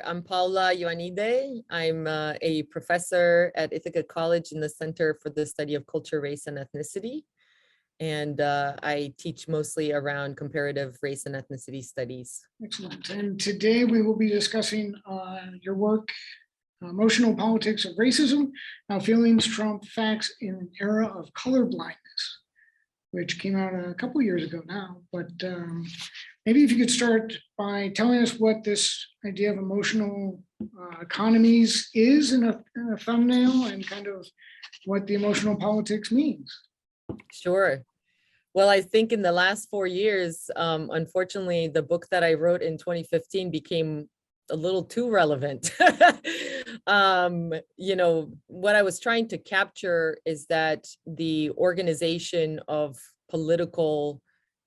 I'm Paula Ioanide. I'm a professor at Ithica College in the Center for the Study of Culture, Race, and Ethnicity. And I teach mostly around comparative race and ethnicity studies. Excellent. And today we will be discussing your work, Emotional Politics of Racism, How Feelings Trump Facts in an Era of Colorblindness, which came out a couple years ago now. But maybe if you could start by telling us what this idea of emotional economies is in a thumbnail, and kind of what the emotional politics means. Sure. Well, I think in the last 4 years, unfortunately, the book that I wrote in 2015 became a little too relevant. You know, what I was trying to capture is that the organization of political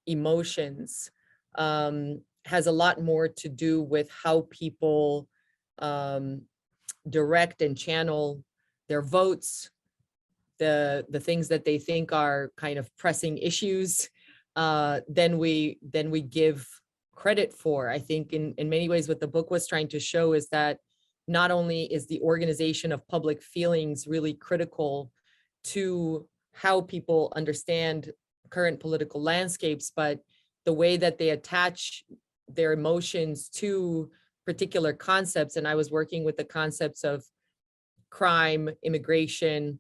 emotions has a lot more to do with how people direct and channel their votes, the things that they think are kind of pressing issues, than we give credit for. I think in many ways what the book was trying to show is that not only is the organization of public feelings really critical to how people understand current political landscapes, but the way that they attach their emotions to particular concepts. And I was working with the concepts of crime, immigration,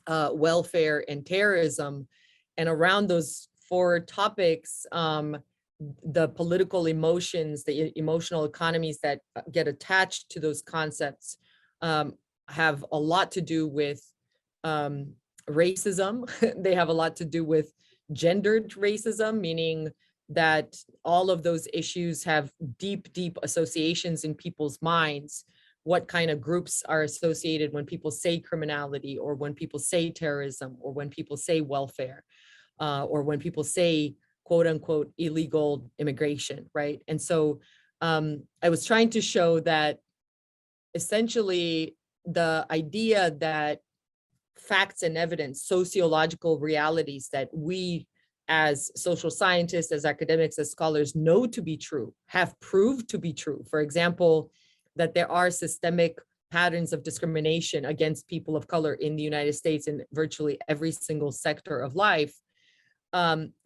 welfare, and terrorism. And around those 4 topics, the political emotions, the emotional economies that get attached to those concepts have a lot to do with racism. They have a lot to do with gendered racism, meaning that all of those issues have deep, deep associations in people's minds. What kind of groups are associated when people say criminality, or when people say terrorism, or when people say welfare, or when people say quote unquote illegal immigration, right? And so I was trying to show that essentially the idea that facts and evidence, sociological realities that we as social scientists, as academics, as scholars know to be true, have proved to be true. For example, that there are systemic patterns of discrimination against people of color in the United States in virtually every single sector of life.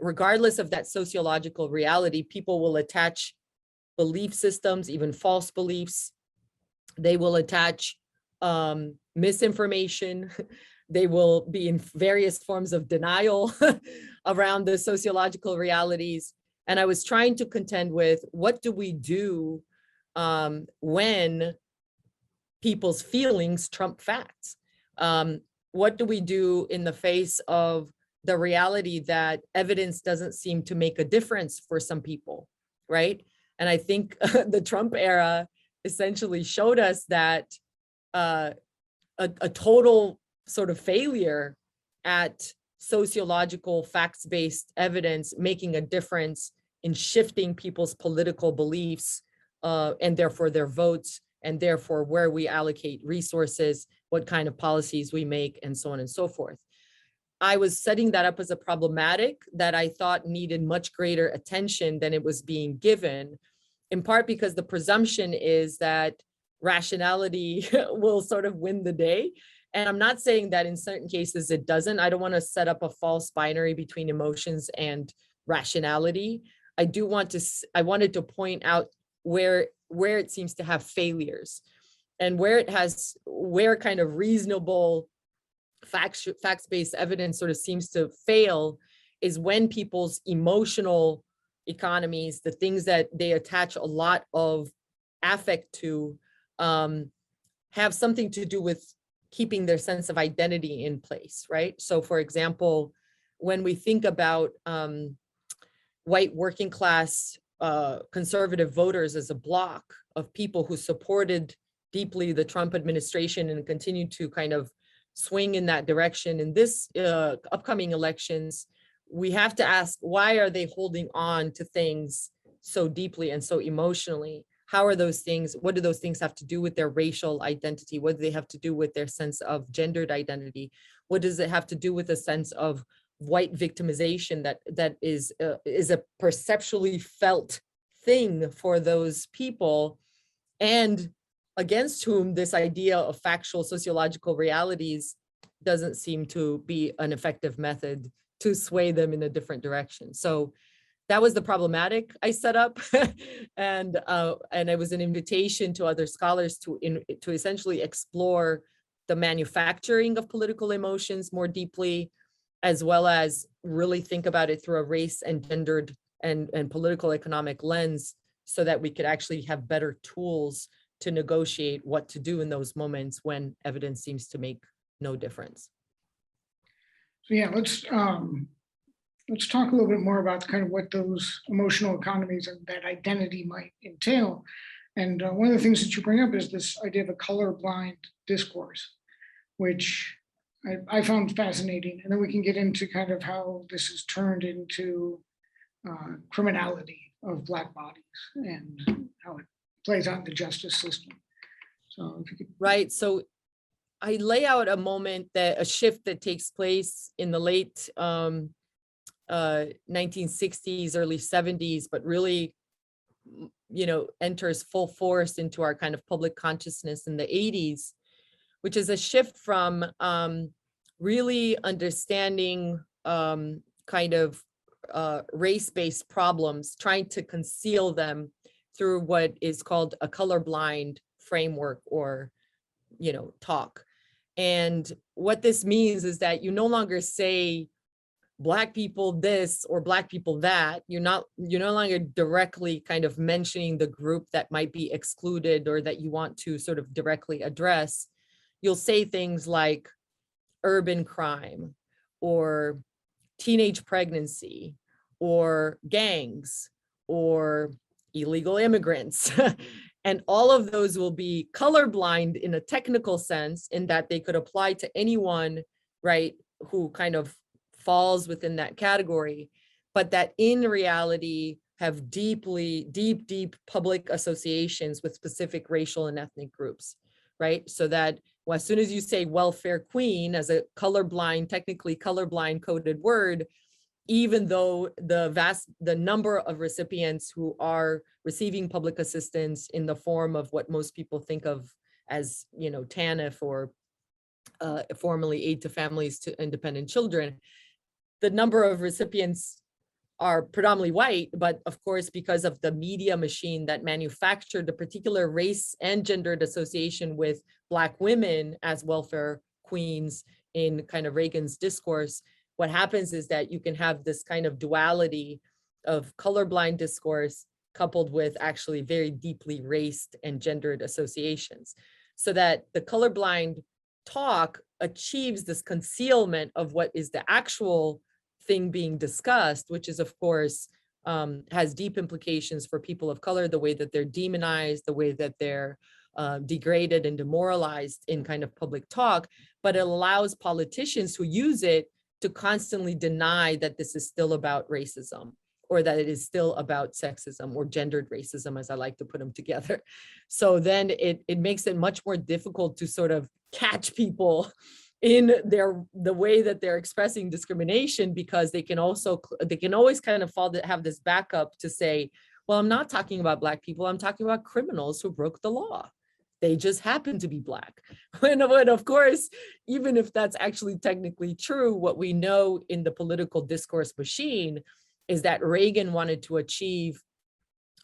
Regardless of that sociological reality, people will attach belief systems, even false beliefs. They will attach misinformation. They will be in various forms of denial around the sociological realities. And I was trying to contend with, what do we do when people's feelings trump facts? What do we do in the face of the reality that evidence doesn't seem to make a difference for some people, right? And I think the Trump era essentially showed us that a total sort of failure at sociological facts-based evidence making a difference in shifting people's political beliefs, and therefore their votes, and therefore where we allocate resources, what kind of policies we make, and so on and so forth. I was setting that up as a problematic that I thought needed much greater attention than it was being given, in part because the presumption is that rationality will sort of win the day. And I'm not saying that in certain cases it doesn't. I don't want to set up a false binary between emotions and rationality. I wanted to point out where it seems to have failures, and where kind of reasonable facts-based evidence sort of seems to fail is when people's emotional economies, the things that they attach a lot of affect to, have something to do with keeping their sense of identity in place, right? So for example, when we think about white working class conservative voters as a block of people who supported deeply the Trump administration and continued to kind of swing in that direction in this upcoming elections, we have to ask, why are they holding on to things so deeply and so emotionally? How are those things, what do those things have to do with their racial identity? What do they have to do with their sense of gendered identity? What does it have to do with a sense of white victimization that is a perceptually felt thing for those people? and against whom this idea of factual sociological realities doesn't seem to be an effective method to sway them in a different direction. So that was the problematic I set up, and it was an invitation to other scholars to essentially explore the manufacturing of political emotions more deeply, as well as really think about it through a race and gendered and political economic lens, so that we could actually have better tools to negotiate what to do in those moments when evidence seems to make no difference. So yeah, let's talk a little bit more about kind of what those emotional economies and that identity might entail. And one of the things that you bring up is this idea of a colorblind discourse, which I found fascinating. And then we can get into kind of how this is turned into criminality of Black bodies and how it plays out in the justice system. So if you could. Right. So I lay out a shift that takes place in the late 1960s, early 70s, but really, enters full force into our kind of public consciousness in the 80s, which is a shift from really understanding kind of race-based problems, trying to conceal them through what is called a colorblind framework or, talk. And what this means is that you no longer say Black people this or Black people that. You're no longer directly kind of mentioning the group that might be excluded or that you want to sort of directly address. You'll say things like urban crime or teenage pregnancy or gangs or illegal immigrants. And all of those will be colorblind in a technical sense, in that they could apply to anyone, right, who kind of falls within that category, but that in reality have deep public associations with specific racial and ethnic groups, right? So that as soon as you say welfare queen as a technically colorblind coded word, even though the number of recipients who are receiving public assistance in the form of what most people think of as, TANF or formerly Aid to Families to Independent Children, the number of recipients are predominantly white, but of course, because of the media machine that manufactured the particular race and gendered association with Black women as welfare queens in kind of Reagan's discourse, what happens is that you can have this kind of duality of colorblind discourse coupled with actually very deeply raced and gendered associations, so that the colorblind talk achieves this concealment of what is the actual thing being discussed, which is, of course, has deep implications for people of color, the way that they're demonized, the way that they're degraded and demoralized in kind of public talk, but it allows politicians who use it to constantly deny that this is still about racism, or that it is still about sexism or gendered racism, as I like to put them together. So then it makes it much more difficult to sort of catch people in the way that they're expressing discrimination, because they can always kind of have this backup to say, well, I'm not talking about Black people, I'm talking about criminals who broke the law. They just happen to be Black. And of course, even if that's actually technically true, what we know in the political discourse machine is that Reagan wanted to achieve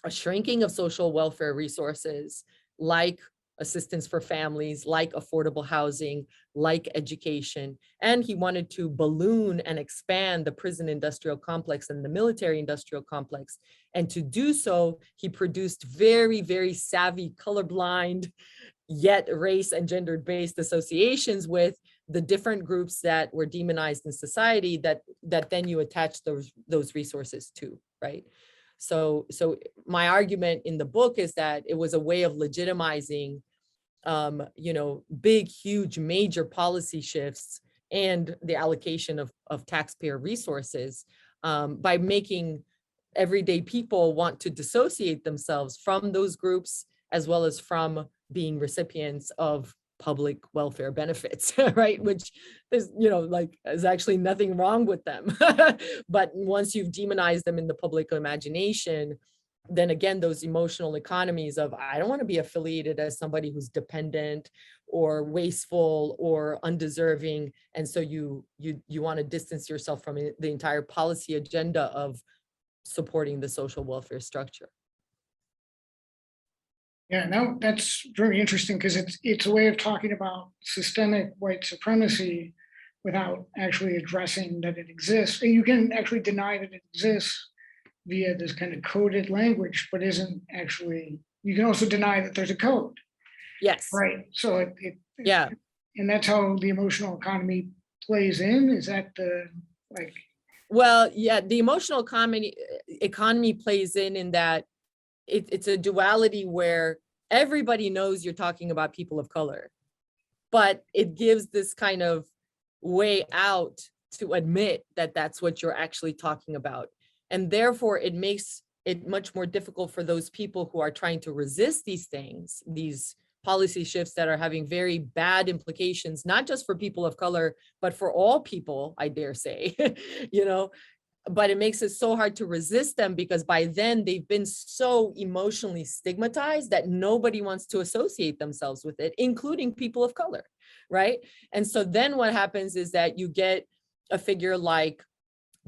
a shrinking of social welfare resources, like assistance for families, like affordable housing, like education. And he wanted to balloon and expand the prison industrial complex and the military industrial complex. And to do so, he produced very, very savvy, colorblind, yet race and gender-based associations with the different groups that were demonized in society that then you attach those resources to, right? So my argument in the book is that it was a way of legitimizing big, huge, major policy shifts and the allocation of taxpayer resources by making everyday people want to dissociate themselves from those groups, as well as from being recipients of public welfare benefits, right? Which there's, there's actually nothing wrong with them. But once you've demonized them in the public imagination, then again, those emotional economies of, I don't want to be affiliated as somebody who's dependent or wasteful or undeserving. And so you want to distance yourself from the entire policy agenda of supporting the social welfare structure. Yeah, no, that's very interesting because it's a way of talking about systemic white supremacy without actually addressing that it exists. And you can actually deny that it exists via this kind of coded language, but isn't actually, you can also deny that there's a code. Yes. Right. So Yeah. And that's how the emotional economy plays in. Is that the like? Well, yeah, the emotional economy plays in that it's a duality where everybody knows you're talking about people of color, but it gives this kind of way out to admit that that's what you're actually talking about. And therefore it makes it much more difficult for those people who are trying to resist these things, these policy shifts that are having very bad implications, not just for people of color, but for all people, I dare say, you know, but it makes it so hard to resist them because by then they've been so emotionally stigmatized that nobody wants to associate themselves with it, including people of color, right? And so then what happens is that you get a figure like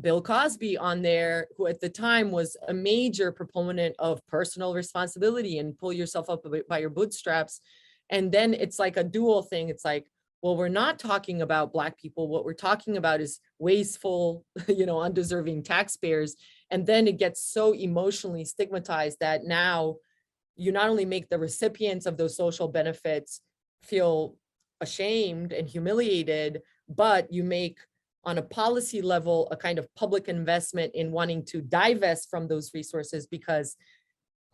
Bill Cosby on there, who at the time was a major proponent of personal responsibility and pull yourself up by your bootstraps. And then it's like a dual thing. It's like, well, we're not talking about Black people. What we're talking about is wasteful, you know, undeserving taxpayers. And then it gets so emotionally stigmatized that now you not only make the recipients of those social benefits feel ashamed and humiliated, but you make on a policy level a kind of public investment in wanting to divest from those resources, because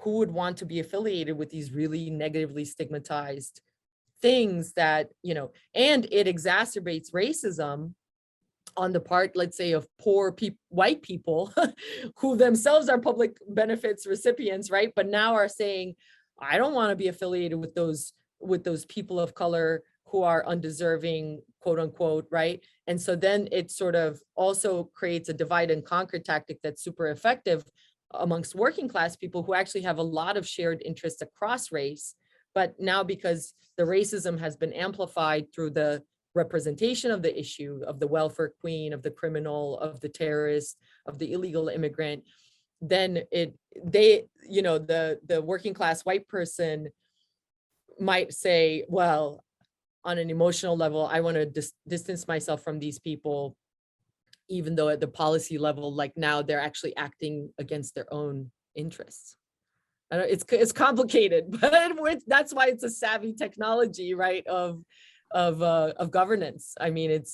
who would want to be affiliated with these really negatively stigmatized things that, you know, and it exacerbates racism on the part, let's say, of poor white people who themselves are public benefits recipients, right? But now are saying, I don't want to be affiliated with those people of color who are undeserving, quote unquote, right? And so then it sort of also creates a divide and conquer tactic that's super effective amongst working class people who actually have a lot of shared interests across race. But now because the racism has been amplified through the representation of the issue of the welfare queen, of the criminal, of the terrorist, of the illegal immigrant, then the working class white person might say, well, on an emotional level, I want to distance myself from these people, even though at the policy level, like now they're actually acting against their own interests. I don't, it's complicated, but that's why it's a savvy technology, right? Of governance. I mean,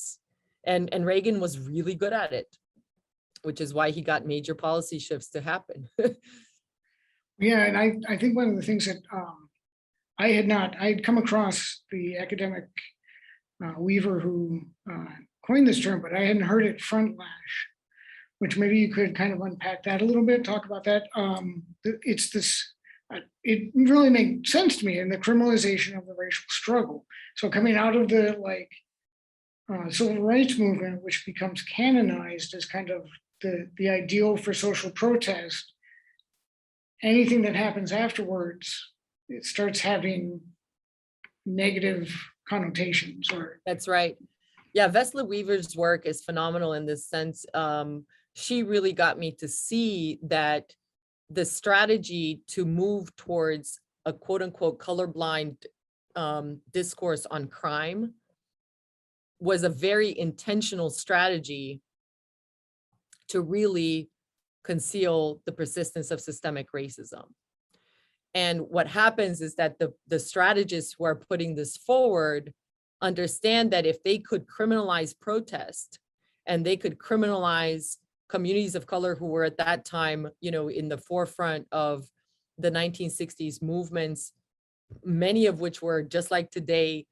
and Reagan was really good at it, which is why he got major policy shifts to happen. Yeah, and I think one of the things that I'd come across the academic Weaver who coined this term, but I hadn't heard it front lash, which maybe you could kind of unpack that a little bit, talk about that. It's this, it really made sense to me in the criminalization of the racial struggle. So coming out of the civil rights movement, which becomes canonized as kind of the ideal for social protest, anything that happens afterwards, it starts having negative connotations. That's right. Yeah, Vesla Weaver's work is phenomenal in this sense. She really got me to see that the strategy to move towards a quote unquote colorblind discourse on crime was a very intentional strategy to really conceal the persistence of systemic racism. And what happens is that the strategists who are putting this forward understand that if they could criminalize protest and they could criminalize communities of color who were at that time, you know, in the forefront of the 1960s movements, many of which were just like today,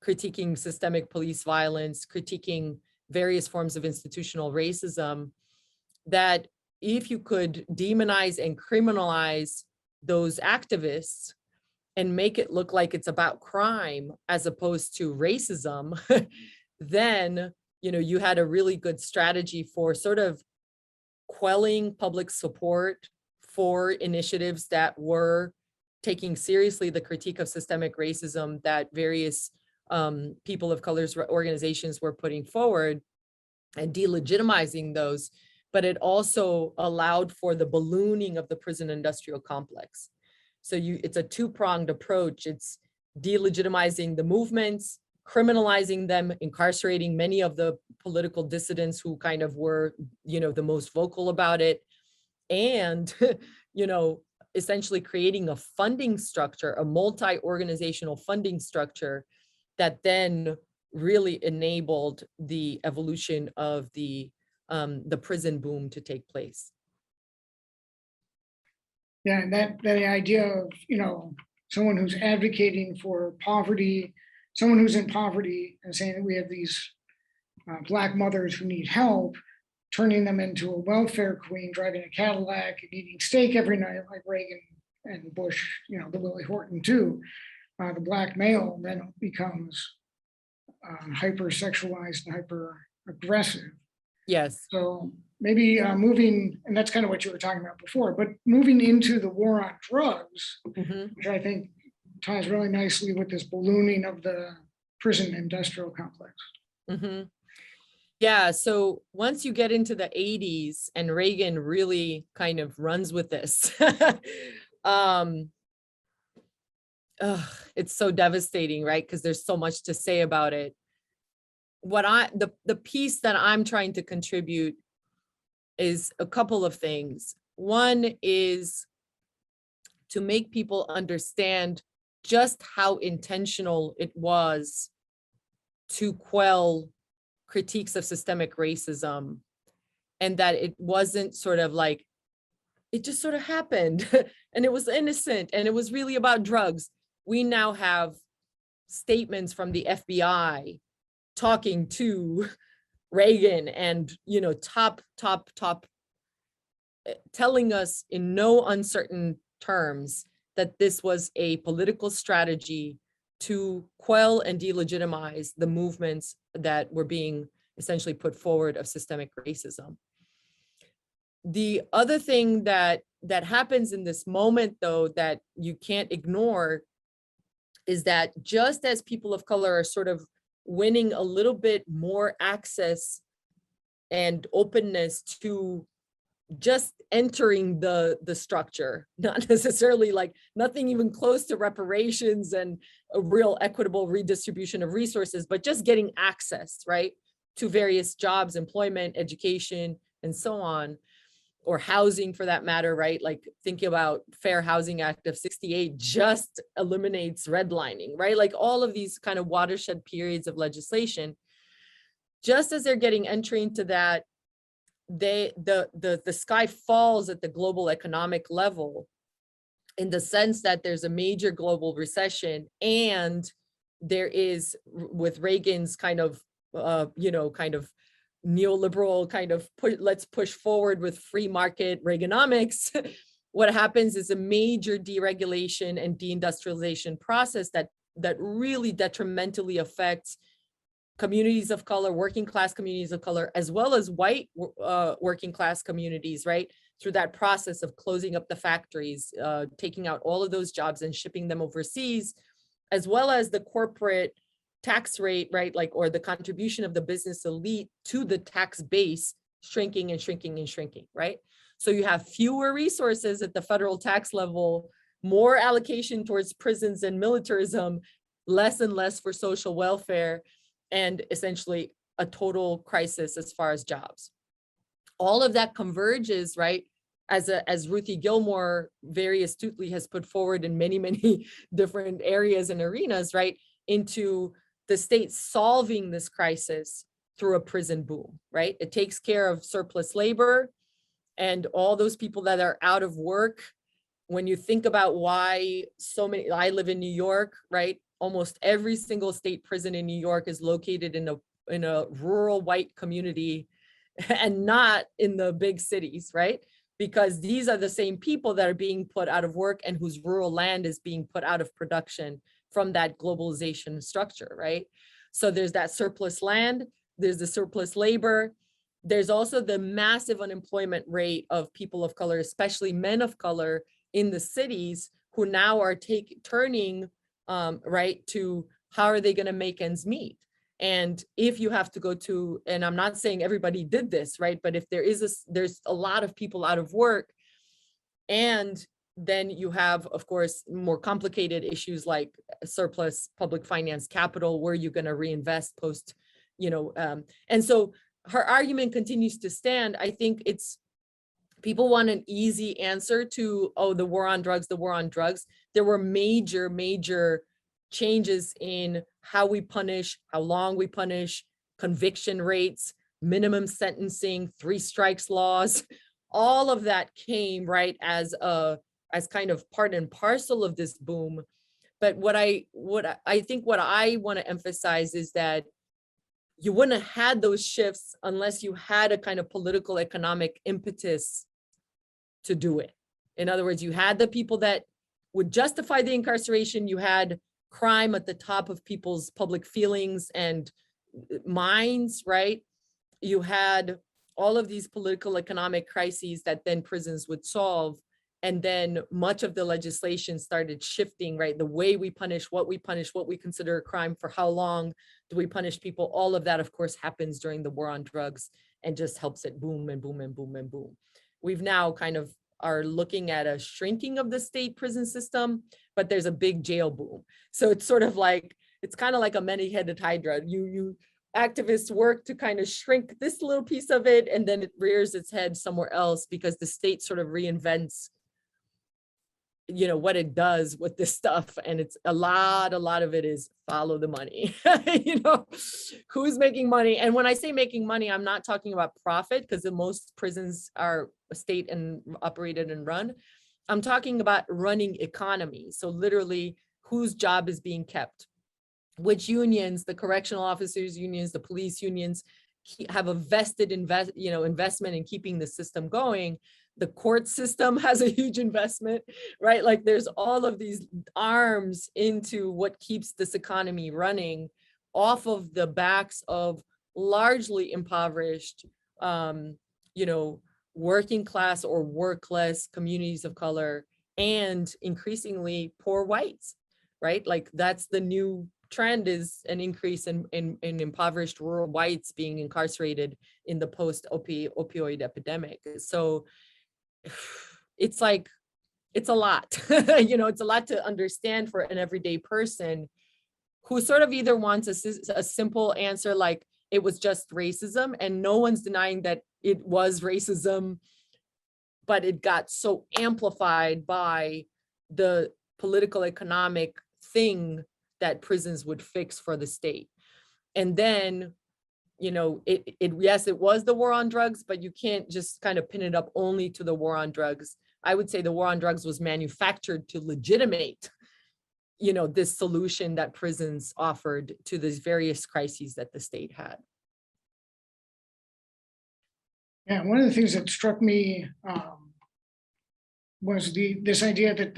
critiquing systemic police violence, critiquing various forms of institutional racism, that if you could demonize and criminalize those activists and make it look like it's about crime as opposed to racism, then, you know, you had a really good strategy for sort of quelling public support for initiatives that were taking seriously the critique of systemic racism that various people of color's organizations were putting forward and delegitimizing those, but it also allowed for the ballooning of the prison industrial complex. So it's a two-pronged approach. It's delegitimizing the movements, criminalizing them, incarcerating many of the political dissidents who kind of were, the most vocal about it, and, essentially creating a funding structure, a multi-organizational funding structure that then really enabled the evolution of the prison boom to take place. Yeah, and that idea of, someone who's advocating for poverty, someone who's in poverty and saying that we have these Black mothers who need help, turning them into a welfare queen, driving a Cadillac and eating steak every night like Reagan and Bush, the Willie Horton too. The Black male then becomes hyper-sexualized and hyper-aggressive. Yes. So maybe moving, and that's kind of what you were talking about before, but moving into the war on drugs, which I think ties really nicely with this ballooning of the prison industrial complex. Yeah, so once you get into the 80s and Reagan really kind of runs with this, it's so devastating, right? Because there's so much to say about it. The piece that I'm trying to contribute is a couple of things. One is to make people understand just how intentional it was to quell critiques of systemic racism, and that it wasn't sort of like, it just sort of happened and it was innocent and it was really about drugs. We now have statements from the FBI talking to Reagan and, top, telling us in no uncertain terms that this was a political strategy to quell and delegitimize the movements that were being essentially put forward of systemic racism. The other thing that happens in this moment, though, that you can't ignore is that just as people of color are sort of winning a little bit more access and openness to just entering the structure, not necessarily like nothing even close to reparations and a real equitable redistribution of resources, but just getting access, right, to various jobs, employment, education, and so on, or housing for that matter, right? Like thinking about Fair Housing Act of 68 just eliminates redlining, right? Like all of these kind of watershed periods of legislation, just as they're getting entry into that, the sky falls at the global economic level, in the sense that there's a major global recession, and there is, with Reagan's kind of neoliberal kind of let's push forward with free market Reaganomics, what happens is a major deregulation and deindustrialization process that really detrimentally affects communities of color, working class communities of color, as well as white working class communities, right? Through that process of closing up the factories, taking out all of those jobs and shipping them overseas, as well as the corporate tax rate, right? Like, or the contribution of the business elite to the tax base shrinking and shrinking and shrinking, right? So you have fewer resources at the federal tax level, more allocation towards prisons and militarism, less and less for social welfare, and essentially a total crisis as far as jobs. All of that converges, right? As Ruthie Gilmore very astutely has put forward in many, many different areas and arenas, right? Into the state solving this crisis through a prison boom, right? It takes care of surplus labor and all those people that are out of work. When you think about why so many, I live in New York, right? Almost every single state prison in New York is located in a rural white community and not in the big cities, right? Because these are the same people that are being put out of work and whose rural land is being put out of production from that globalization structure, right? So there's that surplus land, there's the surplus labor, there's also the massive unemployment rate of people of color, especially men of color in the cities, who now are turning right to how are they going to make ends meet. And if you have to go to, and I'm not saying everybody did this, right? But if there's a lot of people out of work, and then you have, of course, more complicated issues like surplus public finance capital, where you're going to reinvest post, and so her argument continues to stand. I think it's, people want an easy answer to, oh, the war on drugs, the war on drugs. There were major changes in how we punish, how long we punish, conviction rates, minimum sentencing, 3 strikes laws. All of that came right as kind of part and parcel of this boom. But what I want to emphasize is that you wouldn't have had those shifts unless you had a kind of political economic impetus to do it. In other words, you had the people that would justify the incarceration, you had crime at the top of people's public feelings and minds, right? You had all of these political economic crises that then prisons would solve. And then much of the legislation started shifting, right? The way we punish, what we consider a crime, for how long do we punish people? All of that, of course, happens during the war on drugs and just helps it boom and boom and boom and boom. We've now kind of are looking at a shrinking of the state prison system, but there's a big jail boom. So it's sort of like, it's kind of like a many-headed hydra. You activists work to kind of shrink this little piece of it, and then it rears its head somewhere else because the state sort of reinvents what it does with this stuff. And it's a lot of it is follow the money. Who's making money? And when I say making money, I'm not talking about profit, because the most prisons are state and operated and run. I'm talking about running economy. So literally, whose job is being kept, which unions, the correctional officers unions, the police unions, have a vested investment in keeping the system going. The court system has a huge investment, right? Like there's all of these arms into what keeps this economy running off of the backs of largely impoverished, working class or workless communities of color, and increasingly poor whites, right? Like that's the new trend, is an increase in impoverished rural whites being incarcerated in the post-opioid epidemic. So it's like, it's a lot, it's a lot to understand for an everyday person who sort of either wants a simple answer, like it was just racism, and no one's denying that it was racism, but it got so amplified by the political economic thing that prisons would fix for the state. And then yes, it was the war on drugs, but you can't just kind of pin it up only to the war on drugs. I would say the war on drugs was manufactured to legitimate, this solution that prisons offered to these various crises that the state had. Yeah, one of the things that struck me was this idea that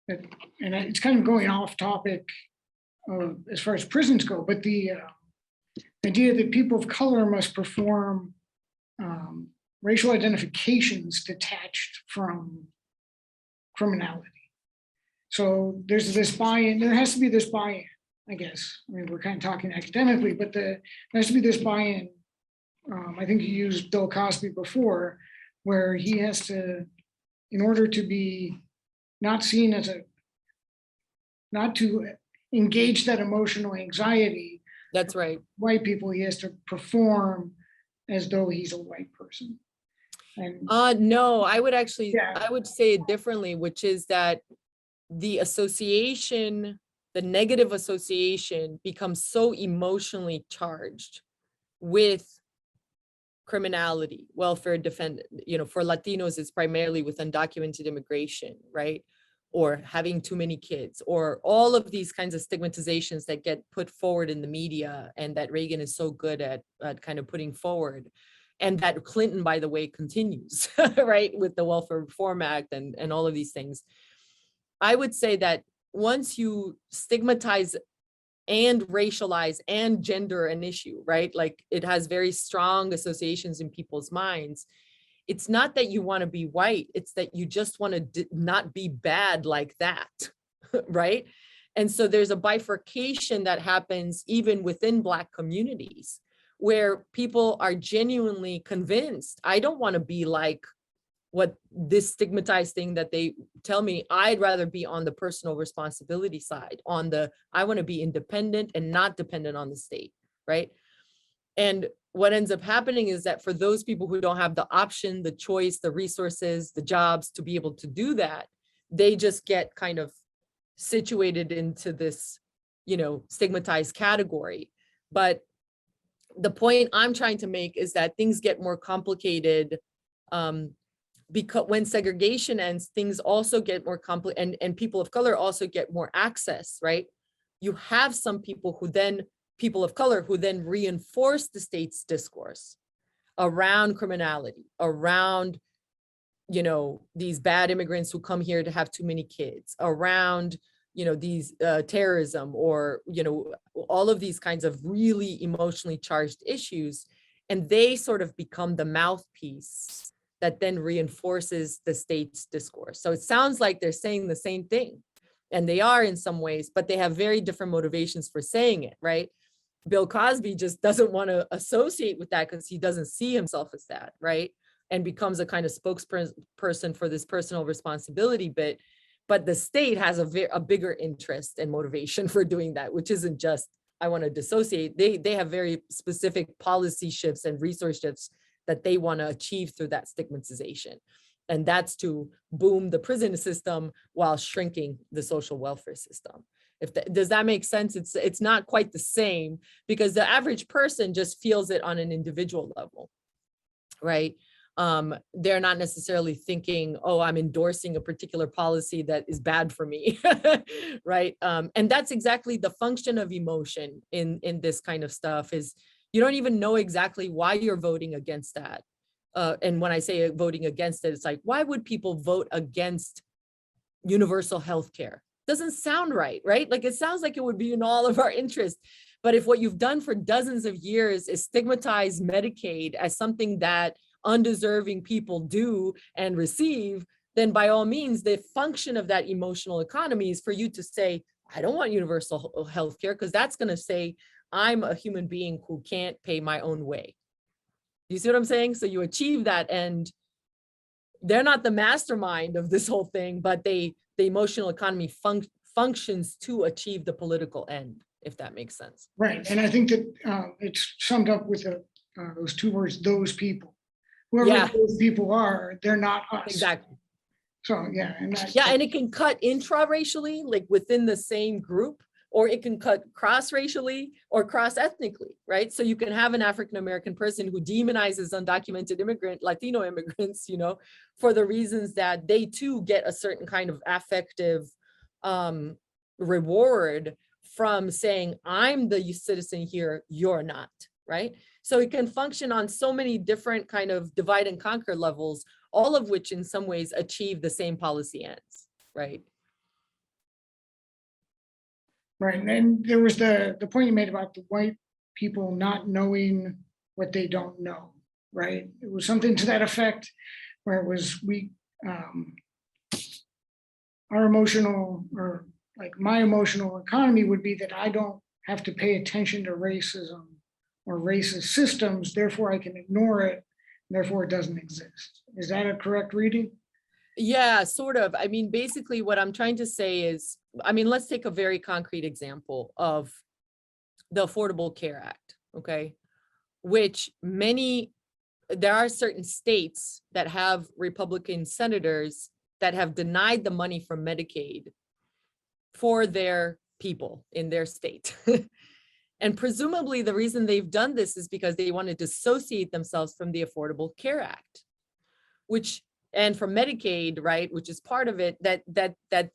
and it's kind of going off topic as far as prisons go, but the idea that people of color must perform racial identifications detached from criminality. So there's this buy-in, there has to be this buy-in, I guess. I mean, we're kind of talking academically, but there has to be this buy-in. I think you used Bill Cosby before, where he has to, in order to be not seen as not to engage that emotional anxiety. That's right. White people, he has to perform as though he's a white person. And no, I would actually, yeah. I would say it differently, which is that the association, the negative association becomes so emotionally charged with criminality, welfare defendant, for Latinos, it's primarily with undocumented immigration, right? Or having too many kids, or all of these kinds of stigmatizations that get put forward in the media, and that Reagan is so good at kind of putting forward. And that Clinton, by the way, continues, right? With the Welfare Reform Act and all of these things. I would say that once you stigmatize and racialize and gender an issue, right? Like it has very strong associations in people's minds. It's not that you want to be white, it's that you just want to not be bad like that, right? And so there's a bifurcation that happens even within Black communities where people are genuinely convinced, I don't want to be like what this stigmatized thing that they tell me. I'd rather be on the personal responsibility side, on the, I want to be independent and not dependent on the state, right? And what ends up happening is that for those people who don't have the option, the choice, the resources, the jobs to be able to do that, they just get kind of situated into this, you know, stigmatized category. But the point I'm trying to make is that things get more complicated because when segregation ends, things also get more complicated, and people of color also get more access, right? You have some people who then, people of color who then reinforce the state's discourse around criminality, around, you know, these bad immigrants who come here to have too many kids, around, you know, these terrorism, or, you know, all of these kinds of really emotionally charged issues. And they sort of become the mouthpiece that then reinforces the state's discourse. So it sounds like they're saying the same thing, and they are in some ways, but they have very different motivations for saying it, right? Bill Cosby just doesn't want to associate with that because he doesn't see himself as that, right? And becomes a kind of spokesperson for this personal responsibility bit. But the state has a bigger interest and motivation for doing that, which isn't just, I want to dissociate. They have very specific policy shifts and resource shifts that they want to achieve through that stigmatization. And that's to boom the prison system while shrinking the social welfare system. Does that make sense? It's not quite the same, because the average person just feels it on an individual level, right? They're not necessarily thinking, oh, I'm endorsing a particular policy that is bad for me, right? And that's exactly the function of emotion in this kind of stuff, is you don't even know exactly why you're voting against that. And when I say voting against it, it's like, why would people vote against universal health care? Doesn't sound right, right? Like it sounds like it would be in all of our interest. But if what you've done for dozens of years is stigmatize Medicaid as something that undeserving people do and receive, then by all means, the function of that emotional economy is for you to say, I don't want universal health care, because that's going to say I'm a human being who can't pay my own way. You see what I'm saying? So you achieve that, and they're not the mastermind of this whole thing, but the emotional economy functions to achieve the political end, if that makes sense. Right, and I think that it's summed up with those two words, those people. Whoever those people are, they're not us. Exactly. So yeah, and and it can cut intra-racially, like within the same group, or it can cut cross-racially or cross-ethnically, right? So you can have an African-American person who demonizes undocumented Latino immigrants, you know, for the reasons that they too get a certain kind of affective reward from saying, I'm the citizen here, you're not, right? So it can function on so many different kind of divide and conquer levels, all of which in some ways achieve the same policy ends, right? Right, and there was the point you made about the white people not knowing what they don't know, right? It was something to that effect, where it was our emotional, or like my emotional economy would be that I don't have to pay attention to racism or racist systems, therefore I can ignore it, therefore it doesn't exist. Is that a correct reading? Yeah, sort of. I mean, basically what I'm trying to say is, I mean, let's take a very concrete example of the Affordable Care Act, okay? Which there are certain states that have Republican senators that have denied the money from Medicaid for their people in their state. And presumably the reason they've done this is because they want to dissociate themselves from the Affordable Care Act, and from Medicaid, right, which is part of it, that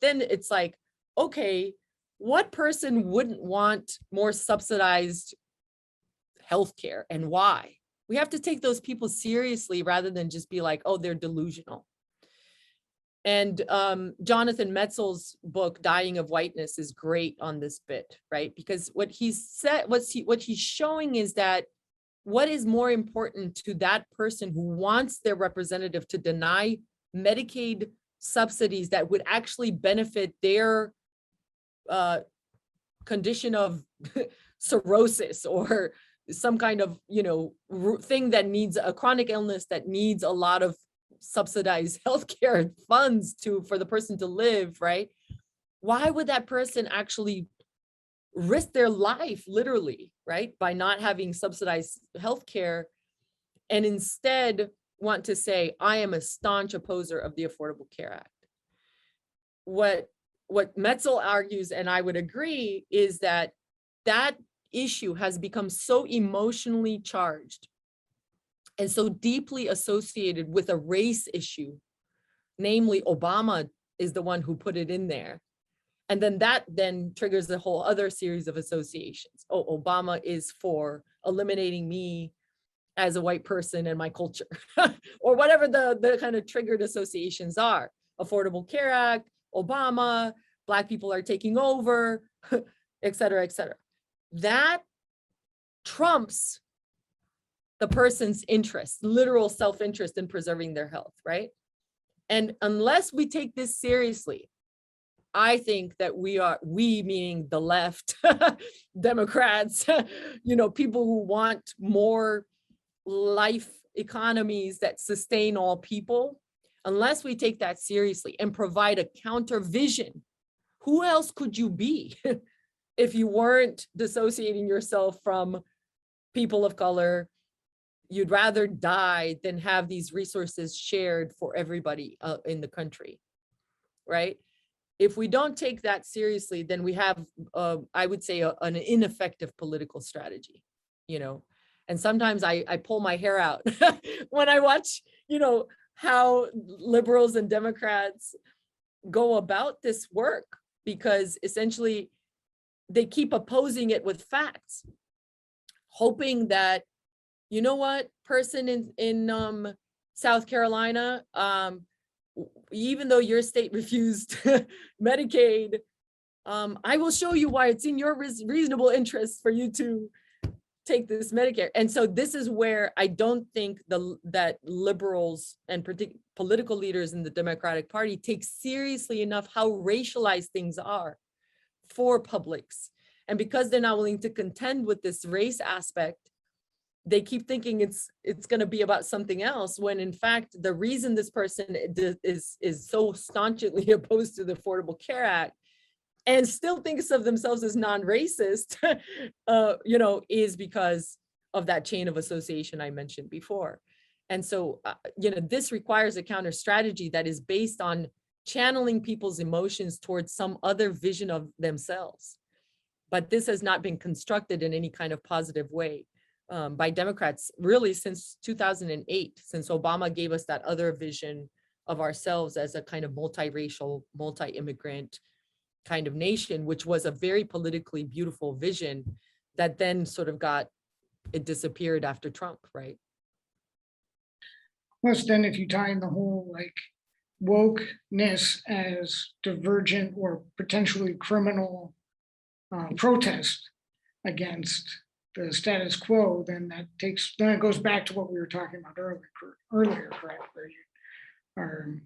then it's like, okay, what person wouldn't want more subsidized healthcare, and why? We have to take those people seriously rather than just be like, oh, they're delusional. And Jonathan Metzl's book, Dying of Whiteness, is great on this bit, right? Because what he's said, what he's showing is that what is more important to that person who wants their representative to deny Medicaid subsidies that would actually benefit their condition of cirrhosis or some kind of, thing that needs a chronic illness that needs a lot of subsidized healthcare funds for the person to live, right? Why would that person actually risk their life, literally, right, by not having subsidized healthcare, and instead want to say, I am a staunch opposer of the Affordable Care Act? What Metzl argues, and I would agree, is that issue has become so emotionally charged and so deeply associated with a race issue. Namely, Obama is the one who put it in there. And then that triggers a whole other series of associations. Oh, Obama is for eliminating me as a white person and my culture, or whatever the kind of triggered associations are. Affordable Care Act, Obama, Black people are taking over, et cetera, et cetera. That trumps the person's interest, literal self-interest in preserving their health, right? And unless we take this seriously, I think that we meaning the left, Democrats, people who want more life economies that sustain all people, unless we take that seriously and provide a counter vision, who else could you be if you weren't dissociating yourself from people of color? You'd rather die than have these resources shared for everybody in the country, right? If we don't take that seriously, then we have, I would say, an ineffective political strategy, And sometimes I pull my hair out when I watch, how liberals and Democrats go about this work, because essentially they keep opposing it with facts, hoping that, person in South Carolina, even though your state refused Medicaid, I will show you why it's in your reasonable interest for you to take this Medicare. And so this is where I don't think that liberals and political leaders in the Democratic Party take seriously enough how racialized things are for publics. And because they're not willing to contend with this race aspect, they keep thinking it's going to be about something else, when in fact, the reason this person is so staunchly opposed to the Affordable Care Act and still thinks of themselves as non-racist, is because of that chain of association I mentioned before. And so, this requires a counter strategy that is based on channeling people's emotions towards some other vision of themselves. But this has not been constructed in any kind of positive way by Democrats, really since 2008, since Obama gave us that other vision of ourselves as a kind of multiracial, multi-immigrant kind of nation, which was a very politically beautiful vision that then sort of disappeared after Trump, right? Plus, then if you tie in the whole wokeness as divergent or potentially criminal protest against the status quo, then it goes back to what we were talking about earlier, correct? Where you are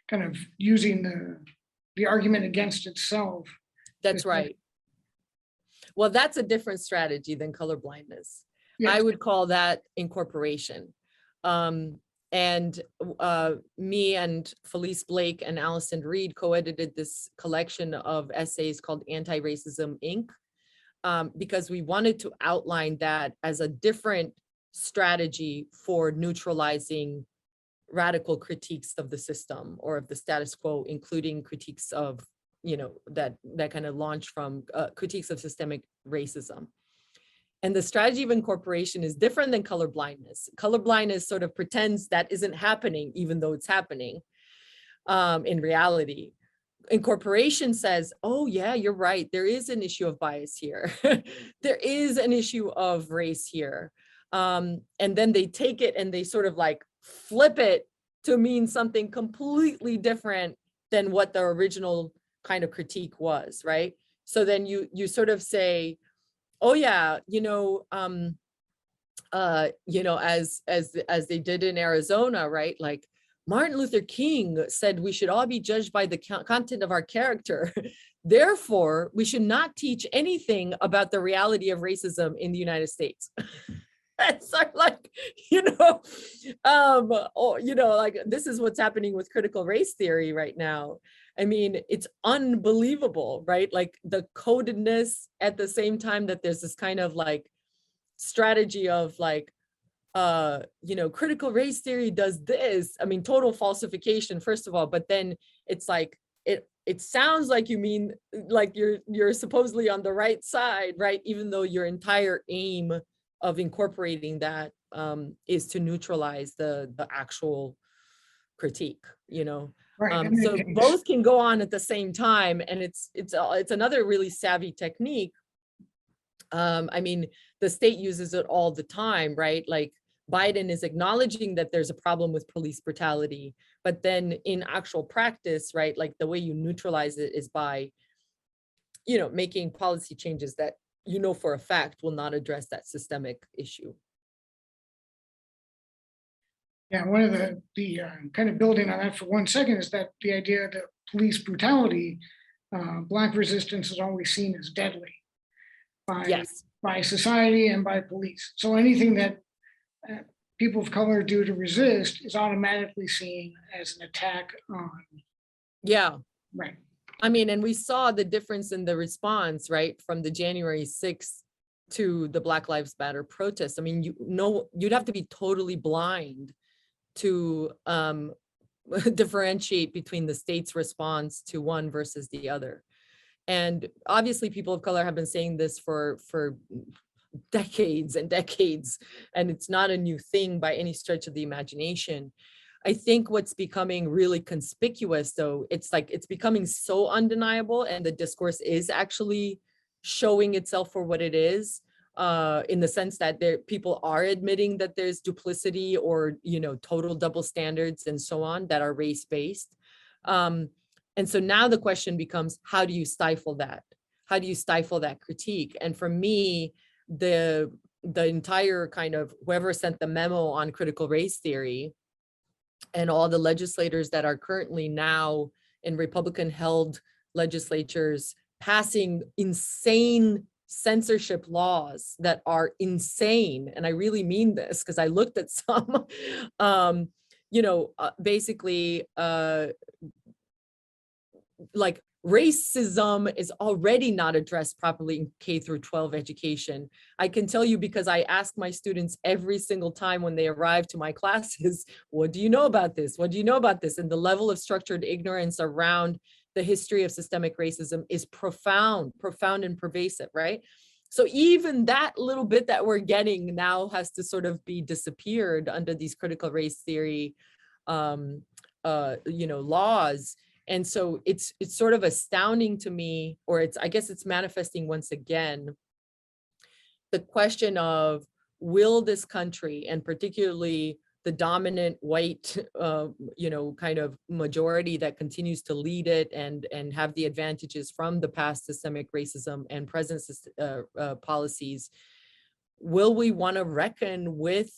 kind of using the argument against itself. That's right. Well, that's a different strategy than colorblindness. Yes. I would call that incorporation. And me and Felice Blake and Allison Reed co-edited this collection of essays called Antiracism Inc. Because we wanted to outline that as a different strategy for neutralizing radical critiques of the system or of the status quo, including critiques of, that kind of launch from critiques of systemic racism. And the strategy of incorporation is different than colorblindness. Colorblindness sort of pretends that isn't happening, even though it's happening in reality. Incorporation says, oh yeah, you're right. There is an issue of bias here. There is an issue of race here. And then they take it and they sort of flip it to mean something completely different than what the original kind of critique was, right? So then you sort of say, oh yeah, as they did in Arizona, right? Like Martin Luther King said we should all be judged by the content of our character. Therefore, we should not teach anything about the reality of racism in the United States. It's sort of like, like this is what's happening with critical race theory right now. I mean, it's unbelievable, right? Like the codedness at the same time that there's this kind of like strategy of like, critical race theory does this. I mean, total falsification, first of all, but then it's like, it sounds like you mean like you're supposedly on the right side, right? Even though your entire aim of incorporating that is to neutralize the actual critique, Right. so both can go on at the same time, and it's another really savvy technique. I mean, the state uses it all the time, right? Like Biden is acknowledging that there's a problem with police brutality, but then in actual practice, right, like the way you neutralize it is by, making policy changes that for a fact will not address that systemic issue. Yeah, one of the kind of building on that for 1 second is that the idea that police brutality, Black resistance is always seen as deadly by society and by police. So anything that people of color do to resist is automatically seen as an attack on. Yeah. Right. I mean, and we saw the difference in the response, right, from the January 6th to the Black Lives Matter protests. I mean, you'd have to be totally blind to differentiate between the state's response to one versus the other. And obviously people of color have been saying this for decades and decades, and it's not a new thing by any stretch of the imagination. I think what's becoming really conspicuous, though, it's becoming so undeniable, and the discourse is actually showing itself for what it is, in the sense that people are admitting that there's duplicity or, total double standards and so on that are race-based. And so now the question becomes, how do you stifle that? How do you stifle that critique? And for me, the entire kind of whoever sent the memo on critical race theory and all the legislators that are currently now in Republican-held legislatures passing insane censorship laws that are insane. And I really mean this because I looked at some, basically like racism is already not addressed properly in K through 12 education. I can tell you because I ask my students every single time when they arrive to my classes, what do you know about this? What do you know about this? And the level of structured ignorance around the history of systemic racism is profound and pervasive, right? So even that little bit that we're getting now has to sort of be disappeared under these critical race theory, laws. And so it's sort of astounding to me, or I guess it's manifesting once again, the question of, will this country, and particularly the dominant white, kind of majority that continues to lead it and have the advantages from the past systemic racism and present policies, will we want to reckon with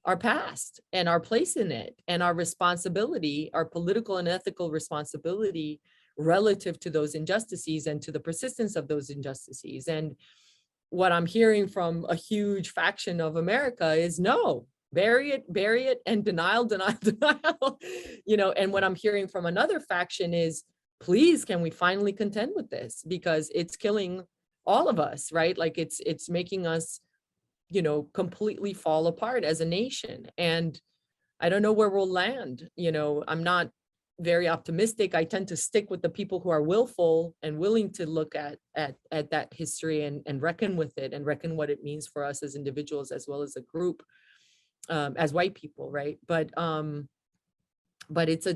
our past and our place in it and our responsibility, our political and ethical responsibility relative to those injustices and to the persistence of those injustices? And what I'm hearing from a huge faction of America is no, bury it, and denial. And what I'm hearing from another faction is, please, can we finally contend with this? Because it's killing all of us, right? Like it's making us completely fall apart as a nation. And I don't know where we'll land. I'm not very optimistic. I tend to stick with the people who are willful and willing to look at that history and reckon with it, and reckon what it means for us as individuals as well as a group, as white people, right? But it's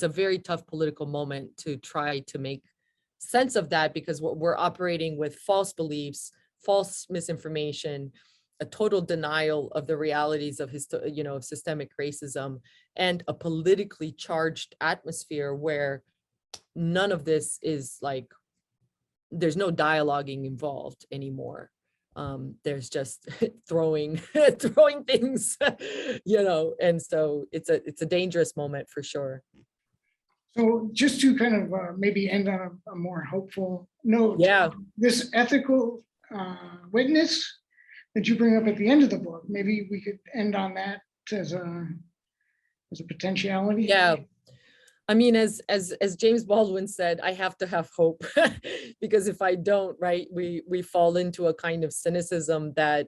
a very tough political moment to try to make sense of that, because we're operating with false beliefs, false misinformation, a total denial of the realities of of systemic racism, and a politically charged atmosphere where none of this is like, there's no dialoguing involved anymore. There's just throwing things, and so it's a dangerous moment for sure. So just to kind of maybe end on a more hopeful note, Yeah. This ethical witness that you bring up at the end of the book, maybe we could end on that as a potentiality. Yeah. I mean, as James Baldwin said, I have to have hope because if I don't, right, we fall into a kind of cynicism that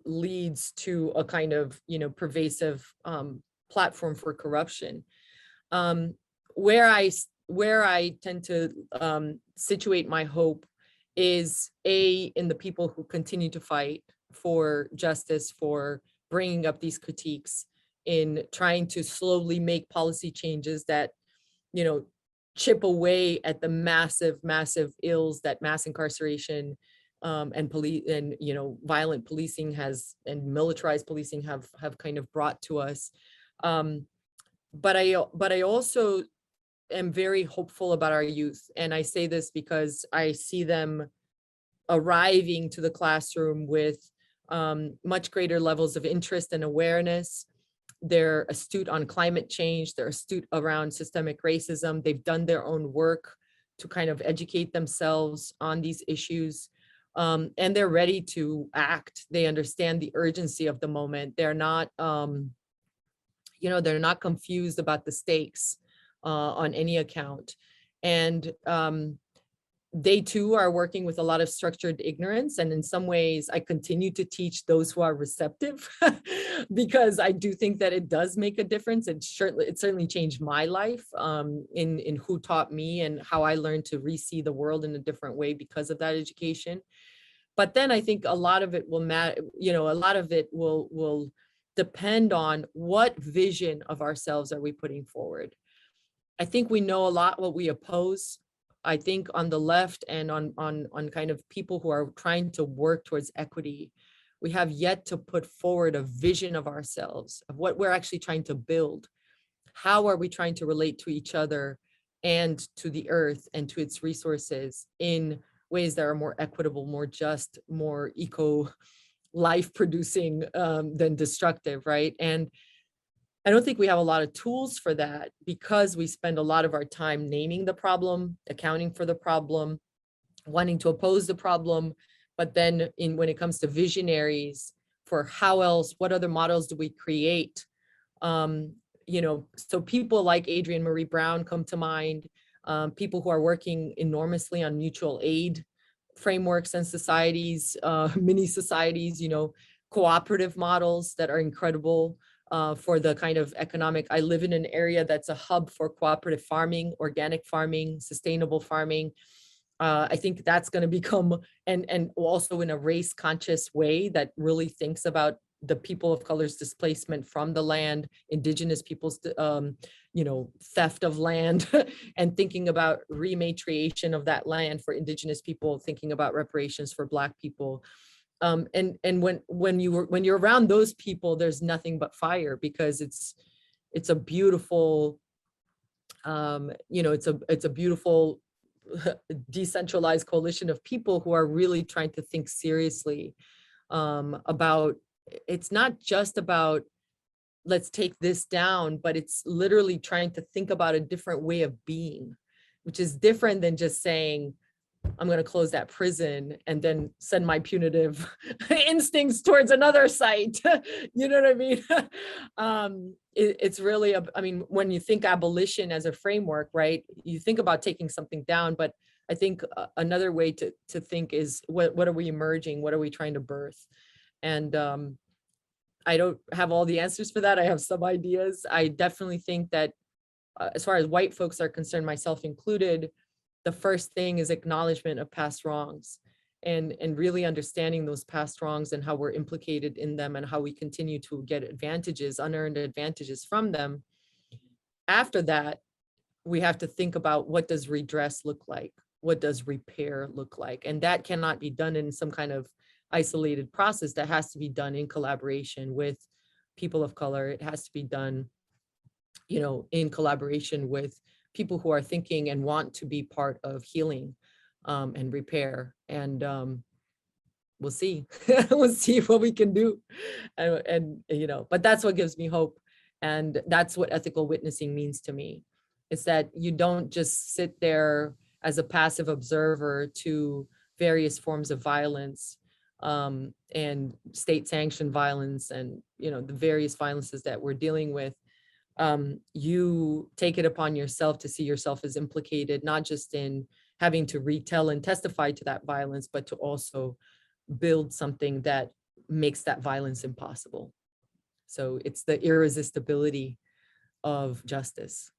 leads to a kind of pervasive platform for corruption. Where I tend to situate my hope is in the people who continue to fight for justice, for bringing up these critiques, in trying to slowly make policy changes that, chip away at the massive ills that mass incarceration and police and violent policing and militarized policing have kind of brought to us. But I also am very hopeful about our youth, and I say this because I see them arriving to the classroom with much greater levels of interest and awareness. They're astute on climate change. They're astute around systemic racism. They've done their own work to kind of educate themselves on these issues. And they're ready to act. They understand the urgency of the moment. They're not, they're not confused about the stakes on any account. And they too are working with a lot of structured ignorance. And in some ways, I continue to teach those who are receptive because I do think that it does make a difference. It certainly changed my life in who taught me and how I learned to re-see the world in a different way because of that education. But then I think a lot of it will matter, a lot of it will depend on what vision of ourselves are we putting forward. I think we know a lot what we oppose. I think on the left and on kind of people who are trying to work towards equity, we have yet to put forward a vision of ourselves, of what we're actually trying to build. How are we trying to relate to each other and to the earth and to its resources in ways that are more equitable, more just, more life producing than destructive, right? And I don't think we have a lot of tools for that because we spend a lot of our time naming the problem, accounting for the problem, wanting to oppose the problem. But then when it comes to visionaries for how else, what other models do we create? So people like Adrienne Marie Brown come to mind, people who are working enormously on mutual aid frameworks and societies, mini societies, cooperative models that are incredible. For the kind of economic, I live in an area that's a hub for cooperative farming, organic farming, sustainable farming. I think that's going to become, and also in a race conscious way that really thinks about the people of color's displacement from the land, indigenous people's, theft of land, and thinking about rematriation of that land for indigenous people, thinking about reparations for Black people. And when you're around those people, there's nothing but fire because it's a beautiful, it's a beautiful decentralized coalition of people who are really trying to think seriously about, it's not just about let's take this down, but it's literally trying to think about a different way of being, which is different than just saying, I'm going to close that prison and then send my punitive instincts towards another site. You know what I mean? It's really, when you think abolition as a framework, right, you think about taking something down, but I think another way to think is what are we emerging? What are we trying to birth? And I don't have all the answers for that. I have some ideas. I definitely think that as far as white folks are concerned, myself included, the first thing is acknowledgement of past wrongs and really understanding those past wrongs and how we're implicated in them and how we continue to get advantages, unearned advantages from them. After that, we have to think about what does redress look like? What does repair look like? And that cannot be done in some kind of isolated process that has to be done in collaboration with people of color. It has to be done, you know, in collaboration with people who are thinking and want to be part of healing and repair. And we'll see. We'll see what we can do. And, you know, but that's what gives me hope. And that's what ethical witnessing means to me. It's that you don't just sit there as a passive observer to various forms of violence and state-sanctioned violence and, you know, the various violences that we're dealing with. You take it upon yourself to see yourself as implicated, not just in having to retell and testify to that violence, but to also build something that makes that violence impossible. So it's the irresistibility of justice.